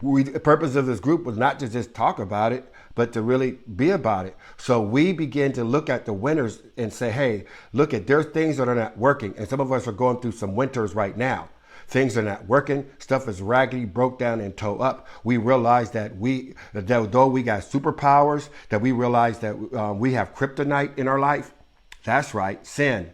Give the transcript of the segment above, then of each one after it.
The purpose of this group was not to just talk about it, but to really be about it. So we begin to look at the winters and say, hey, look at, there's things that are not working. And some of us are going through some winters right now. Things are not working. Stuff is raggedy, broke down, and toe up. We realize that though we got superpowers, that we realize that we have kryptonite in our life. That's right, sin.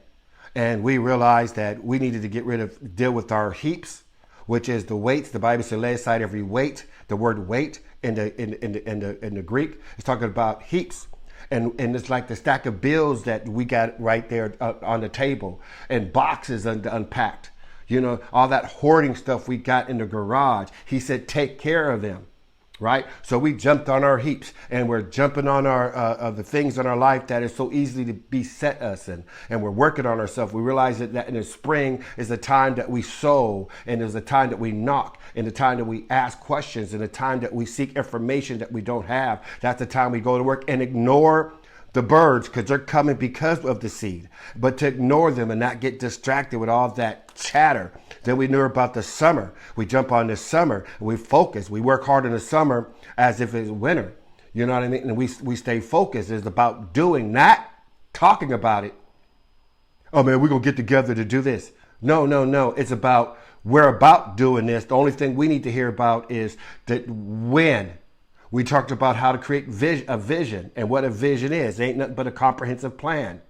And we realize that we needed to deal with our heaps, which is the weights. The Bible says, lay aside every weight. The word weight in the Greek is talking about heaps. And it's like the stack of bills that we got right there on the table, and boxes unpacked. You know, all that hoarding stuff we got in the garage. He said, take care of them. Right? So we jumped on our heaps, and we're jumping on our the things in our life that is so easily to beset us, and we're working on ourselves. We realize that in the spring is the time that we sow, and is the time that we knock, and the time that we ask questions, and the time that we seek information that we don't have. That's the time we go to work and ignore the birds, because they're coming because of the seed. But to ignore them and not get distracted with all that chatter. Then we knew about the summer. We jump on the summer, and we focus. We work hard in the summer as if it's winter. You know what I mean? And we stay focused. It's about doing, not talking about it. Oh man, we're going to get together to do this. No. It's about, we're about doing this. The only thing we need to hear about is that when. We talked about how to create a vision, and what a vision is. It ain't nothing but a comprehensive plan.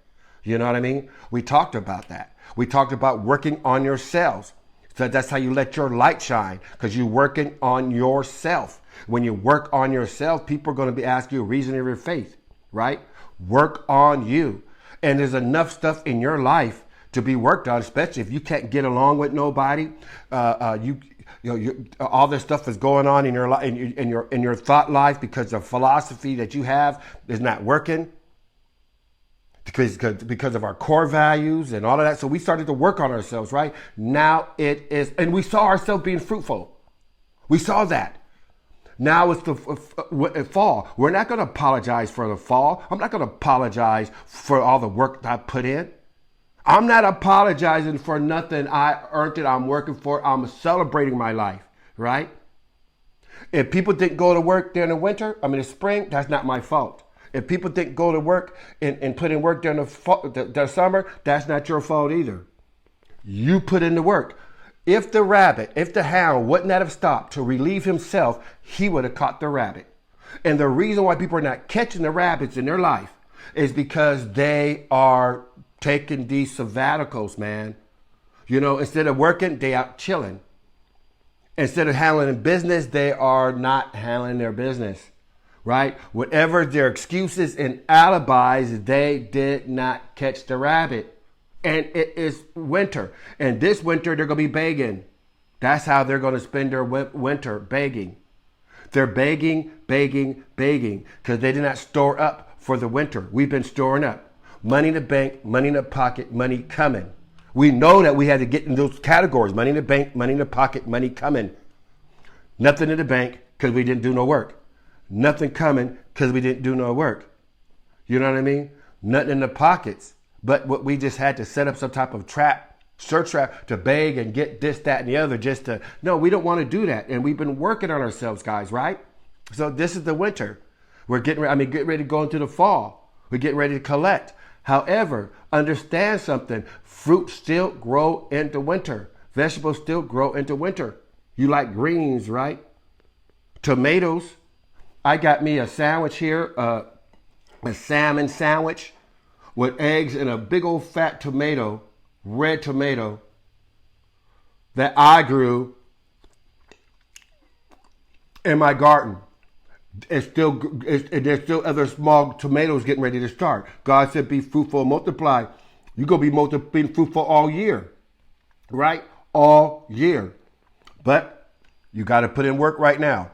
You know what I mean? We talked about that. We talked about working on yourselves. So that's how you let your light shine, because you're working on yourself. When you work on yourself, people are going to be asking you a reason of your faith, right? Work on you. And there's enough stuff in your life to be worked on, especially if you can't get along with nobody. All this stuff is going on in your life, in your thought life, because the philosophy that you have is not working, because of our core values and all of that. So we started to work on ourselves, right? Now it is, and we saw ourselves being fruitful. We saw that. Now it's the fall. We're not going to apologize for the fall. I'm not going to apologize for all the work that I put in. I'm not apologizing for nothing I earned it. I'm working for. I'm celebrating my life, right? If people didn't go to work during the spring, that's not my fault. If people didn't go to work and put in work during the summer, that's not your fault either. You put in the work. If the hound wouldn't have stopped to relieve himself, he would have caught the rabbit. And the reason why people are not catching the rabbits in their life is because they are taking these sabbaticals, man. You know, instead of working, they out chilling. Instead of handling business, they are not handling their business, right? Whatever their excuses and alibis, they did not catch the rabbit. And it is winter. And this winter, they're going to be begging. That's how they're going to spend their winter, begging. They're begging, because they did not store up for the winter. We've been storing up. Money in the bank, money in the pocket, money coming. We know that we had to get in those categories. Money in the bank, money in the pocket, money coming. Nothing in the bank because we didn't do no work. Nothing coming because we didn't do no work. You know what I mean? Nothing in the pockets. But what we just had to set up some type of search trap to beg and get this, that, and the other no, we don't want to do that. And we've been working on ourselves, guys, right? So this is the winter. We're getting ready to go into the fall. We're getting ready to collect. However, understand something. Fruit still grow into winter. Vegetables still grow into winter. You like greens, right? Tomatoes. I got me a sandwich here, a salmon sandwich with eggs and a big old fat tomato, red tomato, that I in my garden. There's still other small tomatoes getting ready to start. God said, be fruitful and multiply. You're going to be being fruitful all year, right? All year. But you got to put in work right now.